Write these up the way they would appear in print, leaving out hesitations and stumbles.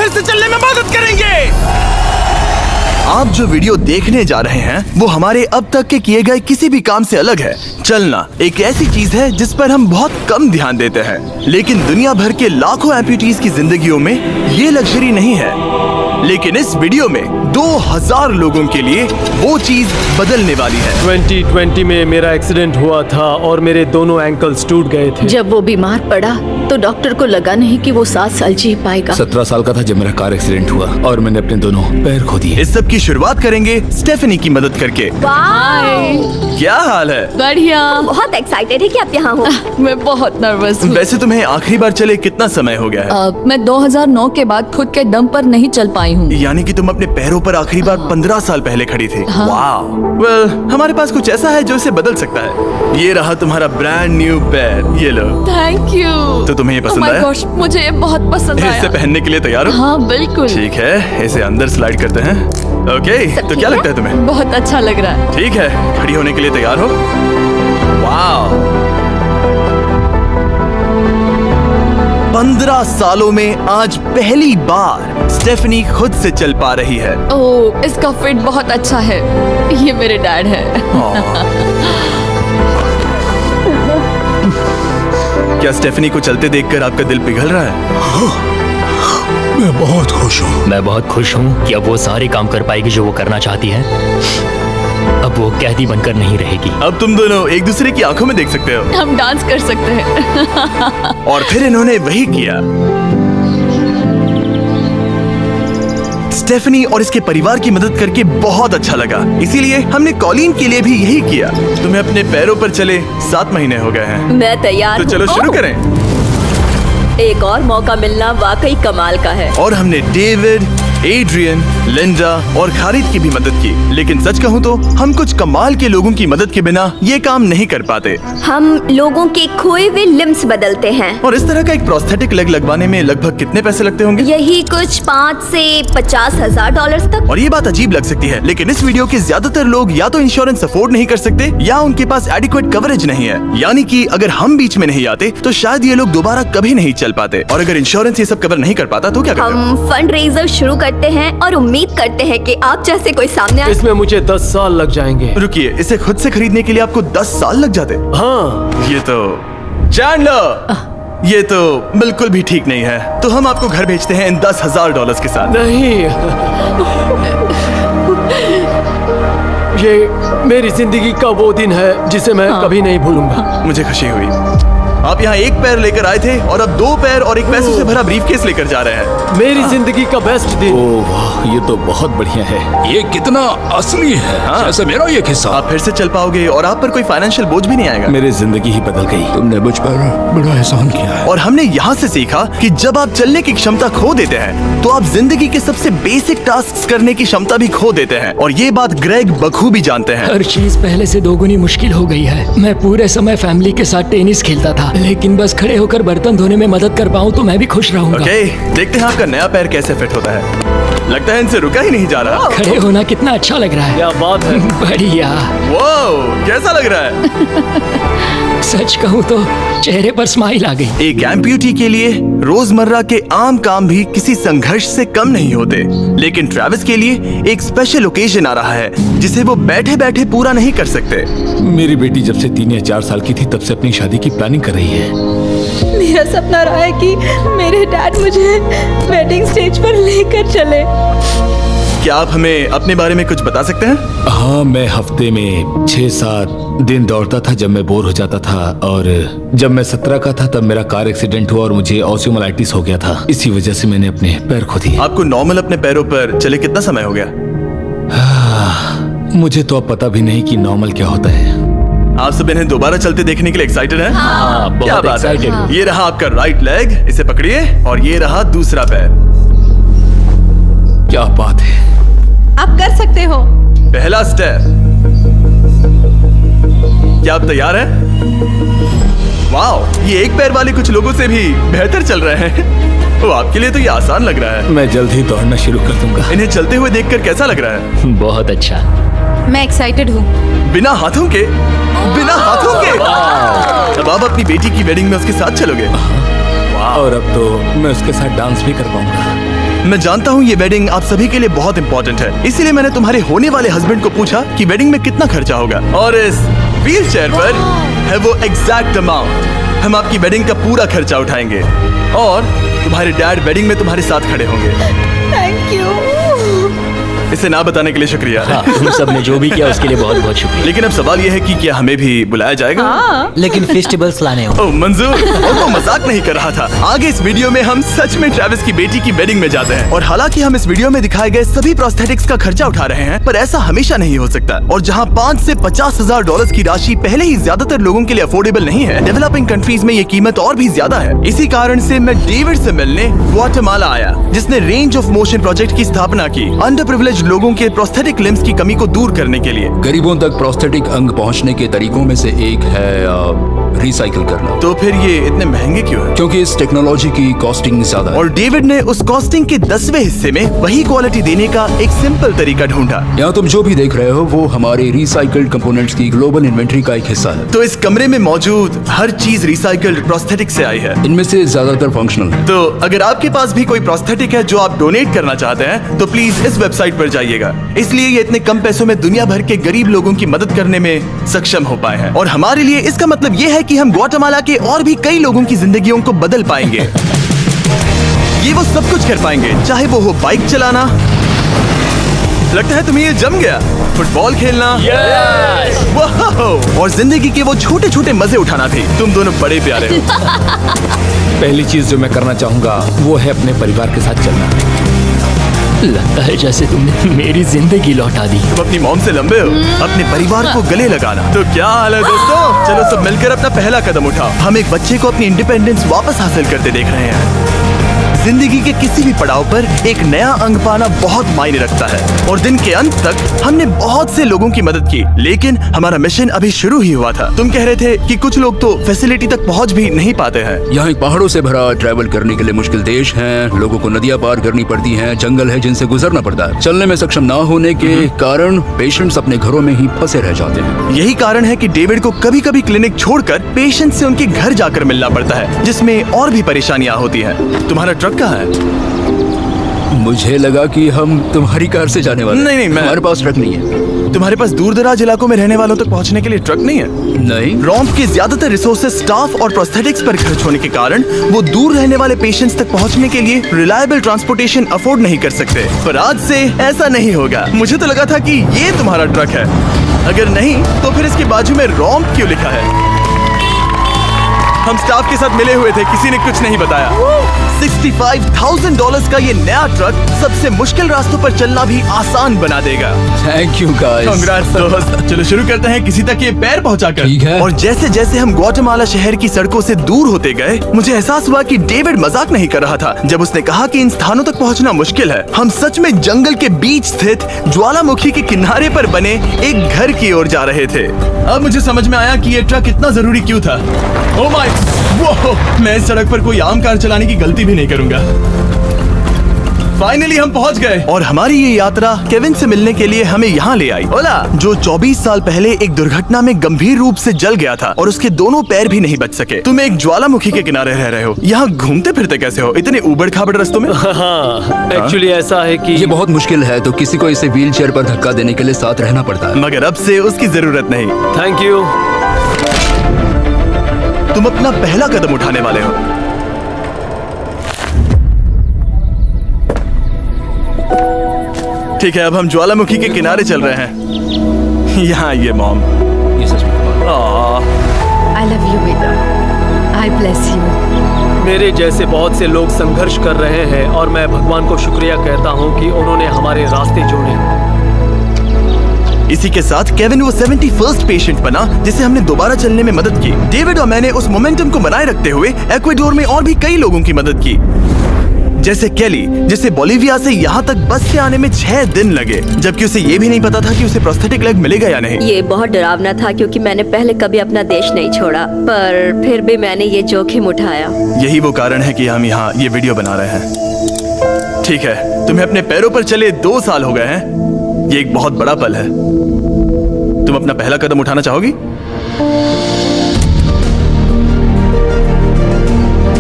फिर से चलने में मदद करेंगे। आप जो वीडियो देखने जा रहे हैं वो हमारे अब तक के किए गए किसी भी काम से अलग है। चलना एक ऐसी चीज है जिस पर हम बहुत कम ध्यान देते हैं, लेकिन दुनिया भर के लाखों एम्पुटीज की जिंदगियों में ये लग्जरी नहीं है। लेकिन इस वीडियो में 2000 लोगों के लिए वो चीज बदलने वाली है। 2020 में मेरा एक्सीडेंट हुआ था और मेरे दोनों एंकल्स टूट गए थे। जब वो बीमार पड़ा तो डॉक्टर को लगा नहीं कि वो 7 साल जी पाएगा। 17 साल का था जब मेरा कार एक्सीडेंट हुआ और मैंने अपने दोनों पैर खो दिए। इस सब की शुरुआत करेंगे स्टेफनी की मदद करके। क्या हाल है? बढ़िया। बहुत एक्साइटेड है कि आप यहाँ हो। मैं बहुत नर्वस हूँ। वैसे तुम्हें आखिरी बार चले कितना समय हो गया है? मैं 2009 के बाद खुद के दम पर नहीं चल पाई हूँ। यानी कि तुम अपने पैरों पर आखिरी बार 15 साल पहले खड़ी थी। वाह। वेल, हमारे पास कुछ ऐसा है जो इसे बदल सकता है। ये रहा तुम्हारा ब्रांड न्यू पैर, ये लो। Thank you. तो तुम्हें ये पसंद आया? मुझे ये बहुत पसंद आया। इसे पहनने के लिए तैयार हो? हाँ बिल्कुल। ठीक है, इसे अंदर स्लाइड करते हैं। ओके, तो क्या लगता है तुम्हें? बहुत अच्छा लग रहा है। ठीक है, खड़ी होने के लिए तैयार हो? वाह। 15 सालों में आज पहली बार स्टेफनी खुद से चल पा रही है। ओह, इसका फिट बहुत अच्छा है। ये मेरे डैड है। क्या स्टेफनी को चलते देखकर आपका दिल पिघल रहा है? मैं बहुत खुश हूँ। मैं बहुत खुश हूँ कि अब वो सारे काम कर पाएगी जो वो करना चाहती है। अब वो कैदी बनकर नहीं रहेगी। अब तुम दोनों एक दूसरे की आंखों में देख सकते हो। हम डांस कर सकते हैं। और फिर इन्होंने वही किया। स्टेफनी और इसके परिवार की मदद करके बहुत अच्छा लगा, इसीलिए हमने कॉलिन के लिए भी यही किया। तुम्हें अपने पैरों पर चले 7 महीने हो गए हैं। मैं तैयार तो चलो शुरू करें। एक और मौका मिलना वाकई कमाल का है। और हमने डेविड, एड्रियन, लिंडा और खालिद की भी मदद की। लेकिन सच कहूँ तो हम कुछ कमाल के लोगों की मदद के बिना ये काम नहीं कर पाते। हम लोगों के खोए हुए लिम्स बदलते हैं। और इस तरह का एक प्रोस्थेटिक लेग लगवाने में लगभग कितने पैसे लगते होंगे? यही कुछ 5 से 50 हजार डॉलर तक। और ये बात अजीब लग सकती है, लेकिन इस वीडियो के ज्यादातर लोग या तो इंश्योरेंस अफोर्ड नहीं कर सकते या उनके पास एडिक्वेट कवरेज नहीं है। यानी कि अगर हम बीच में नहीं आते तो शायद ये लोग दोबारा कभी नहीं चल पाते। और अगर इंश्योरेंस ये सब कवर नहीं कर पाता तो क्या करते? हम फंड रेजर शुरू करते हैं और उम्मीद करते हैं कि आप जैसे कोई सामने आए। इसमें मुझे 10 साल लग जाएंगे। रुकिए, इसे खुद से खरीदने के लिए आपको 10 साल लग जाते? हाँ। ये तो चैंडलर, ये तो बिल्कुल भी ठीक नहीं है। तो हम आपको घर भेजते हैं इन $10,000 के साथ। नहीं, ये मेरी जिंदगी का वो दिन है जिसे मैं कभी नहीं भूलूंगा। मुझे खुशी हुई। आप यहाँ एक पैर लेकर आए थे और अब 2 पैर और एक पैसों से भरा ब्रीफकेस लेकर जा रहे हैं। मेरी जिंदगी का बेस्ट दिन। ओह वाह, ये तो बहुत बढ़िया है। ये कितना असली है। हाँ। जैसे मेरा ये किस्सा। आप फिर से चल पाओगे और आप पर कोई फाइनेंशियल बोझ भी नहीं आएगा। मेरी जिंदगी ही बदल गई। तुमने मुझ पर बड़ा एहसान किया है। और हमने यहाँ से सीखा कि जब आप चलने की क्षमता खो देते हैं तो आप जिंदगी के सबसे बेसिक टास्क करने की क्षमता भी खो देते हैं। और ये बात ग्रेग बखूबी जानते हैं। हर चीज पहले से दोगुनी मुश्किल हो गई है। मैं पूरे समय फैमिली के साथ टेनिस खेलता था, लेकिन बस खड़े होकर बर्तन धोने में मदद कर पाऊँ तो मैं भी खुश रहूंगा। ओके, देखते हैं आपका नया पैर कैसे फिट होता है। लगता है इनसे रुका ही नहीं जा रहा। खड़े होना कितना अच्छा लग रहा है। क्या बात है। बढ़िया। वाह, कैसा लग रहा है? सच कहूँ तो चेहरे पर स्माइल आ गई। एक एम्प्यूटी के लिए रोजमर्रा के आम काम भी किसी संघर्ष से कम नहीं होते, लेकिन ट्रैविस के लिए एक स्पेशल ओकेजन आ रहा है जिसे वो बैठे बैठे पूरा नहीं कर सकते। मेरी बेटी जब से 3 या 4 साल की थी तब से अपनी शादी की प्लानिंग कर रही है। मेरा सपना रहा है कि मेरे डैड मुझे वेडिंग स्टेज पर लेकर चले। क्या आप हमें अपने बारे में कुछ बता सकते हैं? हाँ, मैं हफ्ते में 6-7 दिन दौड़ता था जब मैं बोर हो जाता था। और जब मैं 17 का था तब मेरा कार एक्सीडेंट हुआ और मुझे ऑस्टियोमाइलाइटिस हो गया था। इसी वजह से मैंने अपने पैर खो दिए। आपको नॉर्मल अपने पैरों पर चले कितना समय हो गया? मुझे तो अब पता भी नहीं कि नॉर्मल क्या होता है। आप सब इन्हें दोबारा चलते देखने के लिए एक्साइटेड हैं? हाँ, क्या बहुत बात है। एक्साइटेड। ये रहा आपका राइट लेग, इसे पकड़िए। और ये रहा दूसरा पैर। क्या बात है। आप कर सकते हो। पहला स्टेप। क्या आप तैयार हैं? वाह, ये एक पैर वाले कुछ लोगों से भी बेहतर चल रहे हैं। तो आपके लिए तो ये आसान लग रहा है। मैं जल्द ही दौड़ना शुरू कर दूंगा। इन्हें चलते हुए देखकर कैसा लग रहा है? बहुत अच्छा। मैं एक्साइटेड हूँ। बिना हाथों के? बिना हाथों के? अब आप अपनी बेटी की वेडिंग में उसके साथ चलोगे? और अब तो मैं उसके साथ डांस भी कर पाऊंगा। मैं जानता हूँ ये वेडिंग आप सभी के लिए बहुत इंपॉर्टेंट है, इसीलिए मैंने तुम्हारे होने वाले हस्बैंड को पूछा कि वेडिंग में कितना खर्चा होगा, और इस व्हील चेयर पर है वो एग्जैक्ट अमाउंट। हम आपकी वेडिंग का पूरा खर्चा उठाएंगे और तुम्हारे डैड वेडिंग में तुम्हारे साथ खड़े होंगे। Thank you. इसे ना बताने के लिए शुक्रिया। हाँ, तुम सब ने जो भी किया उसके लिए बहुत बहुत शुक्रिया। लेकिन अब सवाल यह है कि क्या हमें भी बुलाया जाएगा? लेकिन फेस्टिवल्स लाने हो। ओह मंजूर, वो मजाक नहीं कर रहा था। आगे इस वीडियो में हम सच में ट्रेविस की बेटी की वेडिंग में जाते हैं, और हालांकि हम इस वीडियो में दिखाए गए सभी प्रोस्थेटिक्स का खर्चा उठा रहे हैं, पर ऐसा हमेशा नहीं हो सकता। और जहां 5 से 50 हजार डॉलर की राशि पहले ही ज्यादातर लोगों के लिए अफोर्डेबल नहीं है, डेवलपिंग कंट्रीज में ये कीमत और भी ज्यादा है। इसी कारण से मैं डेविड से मिलने ग्वाटेमाला आया, जिसने रेंज ऑफ मोशन प्रोजेक्ट की स्थापना की, अंडर प्रिविलेज्ड लोगों के प्रोस्थेटिक लिम्स की कमी को दूर करने के लिए। गरीबों तक प्रोस्थेटिक अंग पहुंचने के तरीकों में से एक है रिसाइकिल करना। तो फिर ये इतने महंगे क्यों है? क्योंकि इस टेक्नोलॉजी की कॉस्टिंग ज्यादा है। और डेविड ने उस कॉस्टिंग के 10वें हिस्से में वही क्वालिटी देने का एक सिंपल तरीका ढूंढा। यहाँ तुम जो भी देख रहे हो वो हमारे रिसाइकल्ड कंपोनेंट्स की ग्लोबल इन्वेंट्री का एक हिस्सा है। तो इस कमरे में मौजूद हर चीज रिसाइकल्ड प्रोस्थेटिक से आई है। इनमें से ज्यादातर फंक्शनल है। तो अगर आपके पास भी कोई प्रोस्थेटिक है जो आप डोनेट करना चाहते हैं, तो प्लीज इस वेबसाइट पर जाइएगा। इसलिए ये इतने कम पैसों में दुनिया भर के गरीब लोगों की मदद करने में सक्षम हो पाए हैं। और हमारे लिए इसका मतलब ये है कि हम ग्वाटेमाला के और भी कई लोगों की जिंदगियों को बदल पाएंगे। ये वो सब कुछ कर पाएंगे, चाहे वो हो बाइक चलाना, लगता है तुम्हें ये जम गया, फुटबॉल खेलना, वाह, और जिंदगी के वो छोटे छोटे मजे उठाना भी। तुम दोनों बड़े प्यारे हो। पहली चीज जो मैं करना चाहूंगा वो है अपने परिवार के साथ चलना। लगता है जैसे तुमने मेरी जिंदगी लौटा दी। तुम अपनी मॉम से लंबे हो, अपने परिवार को गले लगाना। तो क्या हाल है दोस्तों? चलो सब मिलकर अपना पहला कदम उठाओ। हम एक बच्चे को अपनी इंडिपेंडेंस वापस हासिल करते देख रहे हैं। जिंदगी के किसी भी पड़ाव पर एक नया अंग पाना बहुत मायने रखता है, और दिन के अंत तक हमने बहुत से लोगों की मदद की, लेकिन हमारा मिशन अभी शुरू ही हुआ था। तुम कह रहे थे कि कुछ लोग तो फैसिलिटी तक पहुंच भी नहीं पाते हैं। यहाँ एक पहाड़ों से भरा ट्रैवल करने के लिए मुश्किल देश है। लोगों को नदियाँ पार करनी पड़ती हैं, जंगल है जिनसे गुजरना पड़ता है। चलने में सक्षम ना होने के कारण पेशेंट्स अपने घरों में ही फंसे रह जाते हैं। यही कारण है कि डेविड को कभी कभी क्लिनिक छोड़कर पेशेंट से उनके घर जाकर मिलना पड़ता है, जिसमें और भी परेशानियां होती हैं। तुम्हारा ट्रक कहाँ है? मुझे लगा कि हम तुम्हारी कार से जाने वाले। नहीं, हमारे पास ट्रक नहीं है। तुम्हारे पास दूर दराज इलाकों में रहने वालों तक पहुंचने के लिए ट्रक नहीं है? नहीं। रॉम्प के ज्यादातर रिसोर्सेज स्टाफ और प्रोस्थेटिक्स पर खर्च होने के कारण वो दूर रहने वाले पेशेंट्स तक पहुंचने के लिए रिलायबल ट्रांसपोर्टेशन अफोर्ड नहीं कर सकते। पर आज से ऐसा नहीं होगा। मुझे तो लगा था कि ये तुम्हारा ट्रक है, अगर नहीं तो फिर इसके बाजू में रॉम्प क्यों लिखा है? हम स्टाफ के साथ मिले हुए थे, किसी ने कुछ नहीं बताया। $65,000 का ये नया ट्रक सबसे मुश्किल रास्तों पर चलना भी आसान बना देगा। Thank you guys. कांग्रेट्स दोस्त। चलो शुरू करते हैं किसी तक ये पैर पहुंचाकर। ठीक है। और जैसे जैसे हम ग्वाटेमाला शहर की सड़कों से दूर होते गए, मुझे एहसास हुआ कि डेविड मजाक नहीं कर रहा था जब उसने कहा कि इन स्थानों तक पहुंचना मुश्किल है। हम सच में जंगल के बीच स्थित ज्वालामुखी के किनारे पर बने एक घर की ओर जा रहे थे। अब मुझे समझ में आया कि ये ट्रक इतना जरूरी क्यों था। ओह माय, वो मैं इस सड़क पर कोई आम कार चलाने की गलती भी नहीं करूंगा। फाइनली हम पहुंच गए, और हमारी ये यात्रा केविन से मिलने के लिए हमें यहाँ ले आई। ओला, जो 24 साल पहले एक दुर्घटना में गंभीर रूप से जल गया था और उसके दोनों पैर भी नहीं बच सके। तुम एक ज्वालामुखी के किनारे रह रहे हो, यहाँ घूमते फिरते कैसे हो इतने उबड़ खाबड़ रास्तों में? हाँ, एक्चुअली ऐसा है कि ये बहुत मुश्किल है, तो किसी को इसे व्हील चेयर पर धक्का देने के लिए साथ रहना पड़ता है। मगर अब से उसकी जरूरत नहीं। Thank you. तुम अपना पहला कदम उठाने वाले हो। ठीक है, अब हम ज्वालामुखी के किनारे चल रहे हैं। यहाँ ये मॉम। ये सच में कमाल है। आई लव यू बेटा, आई ब्लेस यू। मेरे जैसे बहुत से लोग संघर्ष कर रहे हैं, और मैं भगवान को शुक्रिया कहता हूँ कि उन्होंने हमारे रास्ते जोड़े। इसी के साथ केविन वो 71st पेशेंट बना जिसे हमने दोबारा चलने में मदद की। डेविड और मैंने उस मोमेंटम को बनाए रखते हुए एक्वाडोर में और भी कई लोगों की मदद की, जैसे केली, जिसे बोलिविया से यहाँ तक बस से आने में 6 दिन लगे, जबकि उसे ये भी नहीं पता था कि उसे प्रोस्थेटिक लेग मिलेगा या नहीं। ये बहुत डरावना था क्योंकि मैंने पहले कभी अपना देश नहीं छोड़ा, पर फिर भी मैंने ये जोखिम उठाया। यही वो कारण है कि हम यहाँ ये वीडियो बना रहे हैं। ठीक है, तुम्हें अपने पैरों पर चले 2 साल हो गए हैं। ये एक बहुत बड़ा पल है। तुम अपना पहला कदम उठाना चाहोगी?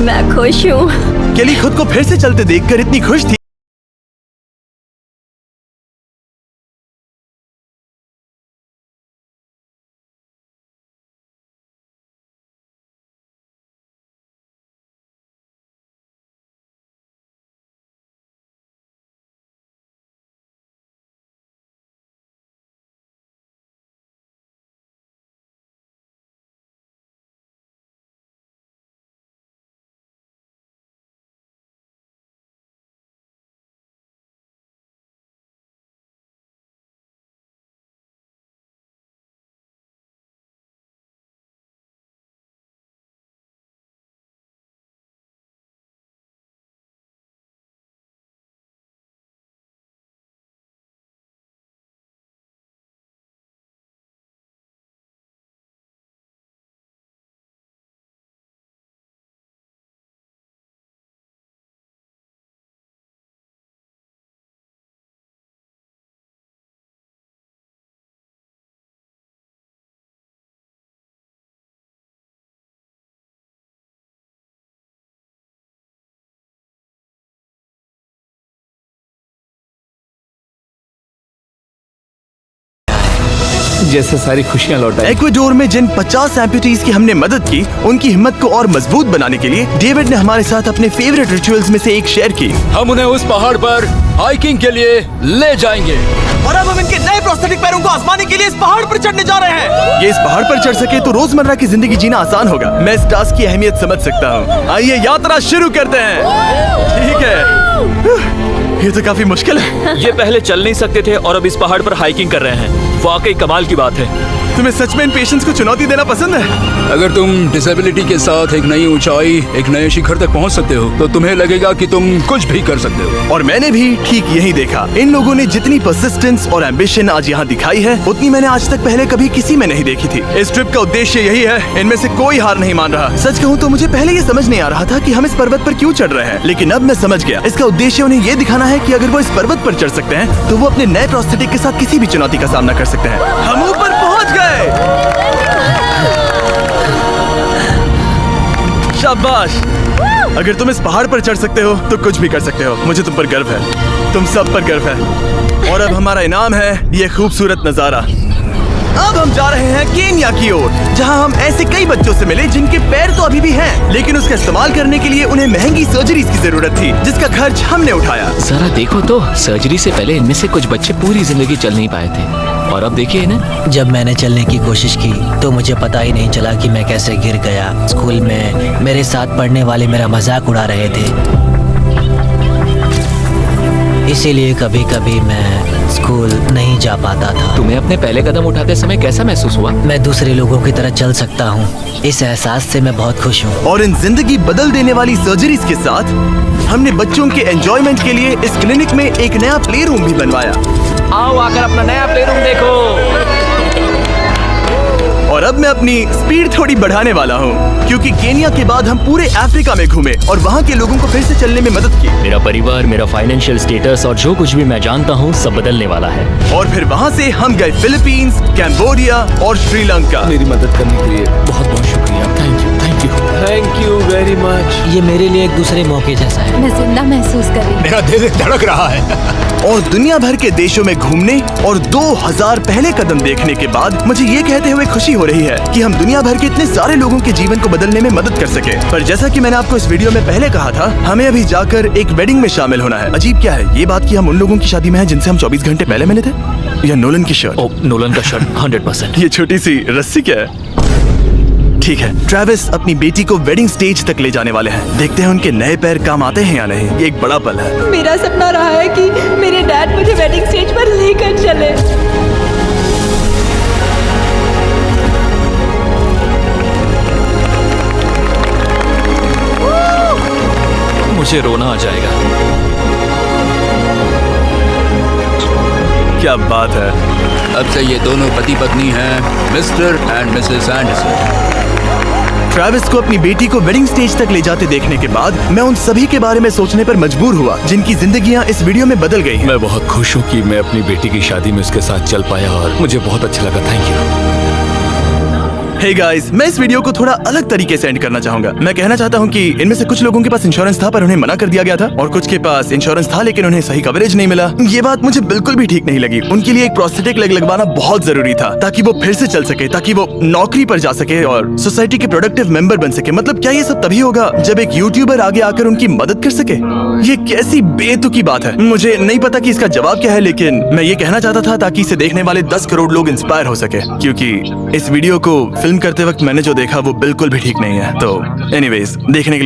मैं खुश हूँ। केली खुद को फिर से चलते देखकर इतनी खुश थी जैसे सारी खुशियाँ लौट आई। इक्वाडोर में जिन 50 एम्पुटीज की हमने मदद की, उनकी हिम्मत को और मजबूत बनाने के लिए डेविड ने हमारे साथ अपने फेवरेट रिचुअल्स में से एक शेयर की। हम उन्हें उस पहाड़ पर हाइकिंग के लिए ले जाएंगे। और अब हम इनके नए प्रोस्थेटिक पैरों को आजमाने के लिए इस पहाड़ पर चढ़ने जा रहे हैं। ये इस पहाड़ पर चढ़ सके तो रोजमर्रा की जिंदगी जीना आसान होगा। मैं इस टास्क की अहमियत समझ सकता हूँ। आइए यात्रा शुरू करते हैं। ठीक है, ये तो काफी मुश्किल है। ये पहले चल नहीं सकते थे और अब इस पहाड़ पर हाइकिंग कर रहे हैं। वाकई कमाल की बात है। तुम्हें सच में इन पेशेंट्स को चुनौती देना पसंद है? अगर तुम डिसेबिलिटी के साथ एक नई ऊंचाई, एक नए शिखर तक पहुंच सकते हो तो तुम्हें लगेगा कि तुम कुछ भी कर सकते हो। और मैंने भी ठीक यही देखा। इन लोगों ने जितनी परसिस्टेंस और एम्बिशन आज यहाँ दिखाई है, उतनी मैंने आज तक पहले कभी किसी में नहीं देखी थी। इस ट्रिप का उद्देश्य यही है, इनमें से कोई हार नहीं मान रहा। सच कहूँ तो मुझे पहले ये समझ नहीं आ रहा था कि हम इस पर्वत पर क्यों चढ़ रहे हैं, लेकिन अब मैं समझ गया। इसका उद्देश्य उन्हें ये दिखाना है कि अगर वो इस पर्वत पर चढ़ सकते हैं तो वो अपने नए प्रोस्थेटिक के साथ किसी भी चुनौती का सामना कर सकते हैं। हम ऊपर पहुँच गए। शाबाश। अगर तुम इस पहाड़ पर चढ़ सकते हो तो कुछ भी कर सकते हो। मुझे तुम पर गर्व है, तुम सब पर गर्व है। और अब हमारा इनाम है ये खूबसूरत नजारा। अब हम जा रहे हैं केन्या की ओर, जहां हम ऐसे कई बच्चों से मिले जिनके पैर तो अभी भी हैं, लेकिन उसका इस्तेमाल करने के लिए उन्हें महंगी सर्जरीज की जरूरत थी, जिसका खर्च हमने उठाया। जरा देखो तो, सर्जरी से पहले इनमें से कुछ बच्चे पूरी जिंदगी चल नहीं पाए थे, और अब देखिए इन्हें। जब मैंने चलने की कोशिश की तो मुझे पता ही नहीं चला कि मैं कैसे गिर गया। स्कूल में मेरे साथ पढ़ने वाले मेरा मजाक उड़ा रहे थे, इसीलिए कभी कभी मैं स्कूल नहीं जा पाता था। तुम्हें अपने पहले कदम उठाते समय कैसा महसूस हुआ? मैं दूसरे लोगों की तरह चल सकता हूँ, इस एहसास से मैं बहुत खुश हूँ। और इन जिंदगी बदल देने वाली सर्जरीज के साथ हमने बच्चों के एंजॉयमेंट के लिए इस क्लिनिक में एक नया प्ले रूम भी बनवाया। आओ आकर अपना नया प्ले रूम देखो। और अब मैं अपनी स्पीड थोड़ी बढ़ाने वाला हूँ, क्योंकि केन्या के बाद हम पूरे अफ्रीका में घूमे और वहाँ के लोगों को फिर से चलने में मदद की। मेरा परिवार, मेरा फाइनेंशियल स्टेटस और जो कुछ भी मैं जानता हूँ सब बदलने वाला है। और फिर वहाँ से हम गए फिलीपींस, कैम्बोडिया और श्रीलंका। मेरी मदद करने के लिए बहुत बहुत शुक्रिया। Thank you, thank you. Thank you very much. ये मेरे लिए एक दूसरे मौके जैसा है। मैं जिंदा महसूस कर रही हूँ। मेरा दिल धड़क रहा है। और दुनिया भर के देशों में घूमने और 2000 पहले कदम देखने के बाद मुझे ये कहते हुए खुशी हो रही है कि हम दुनिया भर के इतने सारे लोगों के जीवन को बदलने में मदद कर सके। पर जैसा कि मैंने आपको इस वीडियो में पहले कहा था, हमें अभी जाकर एक वेडिंग में शामिल होना है। अजीब क्या है ये बात कि हम उन लोगों की शादी में हैं जिनसे हम 24 घंटे पहले मिले थे। यह नोलन की शर्ट। ओ, नोलन का शर्ट 100%। ये छोटी सी रस्सी क्या है? ठीक है, ट्रेविस अपनी बेटी को वेडिंग स्टेज तक ले जाने वाले हैं। देखते हैं उनके नए पैर काम आते हैं या नहीं। ये एक बड़ा पल है। मेरा सपना रहा है कि मेरे डैड मुझे वेडिंग स्टेज पर लेकर चले। मुझे रोना आ जाएगा। क्या बात है। अब से ये दोनों पति पत्नी हैं, mister and Mrs Anderson. Travis को अपनी बेटी को वेडिंग स्टेज तक ले जाते देखने के बाद मैं उन सभी के बारे में सोचने पर मजबूर हुआ जिनकी जिंदगियां इस वीडियो में बदल गई हैं। मैं बहुत खुश हूँ कि मैं अपनी बेटी की शादी में उसके साथ चल पाया और मुझे बहुत अच्छा लगा। Thank you. हे गाइस, मैं इस वीडियो को थोड़ा अलग तरीके से एंड करना चाहूंगा। मैं कहना चाहता हूं कि इनमें से कुछ लोगों के पास इंश्योरेंस था पर उन्हें मना कर दिया गया था, और कुछ के पास इंश्योरेंस था लेकिन उन्हें सही कवरेज नहीं मिला। ये बात मुझे बिल्कुल भी ठीक नहीं लगी। उनके लिए एक प्रोस्थेटिक लेग लगवाना बहुत जरूरी था ताकि वो फिर से चल सके, ताकि वो नौकरी पर जा सके और सोसाइटी के प्रोडक्टिव मेंबर बन सके। मतलब क्या ये सब तभी होगा जब एक यूट्यूबर आगे आकर उनकी मदद कर सके? ये कैसी बेतुकी बात है। मुझे नहीं पता कि इसका जवाब क्या है, लेकिन मैं ये कहना चाहता था ताकि इसे देखने वाले 10 करोड़ लोग इंस्पायर हो सके, क्योंकि इस वीडियो को फिल्म करते वक्त मैंने जो देखा वो बिल्कुल भी ठीक नहीं है। तो एनीवेज, देखने के लिए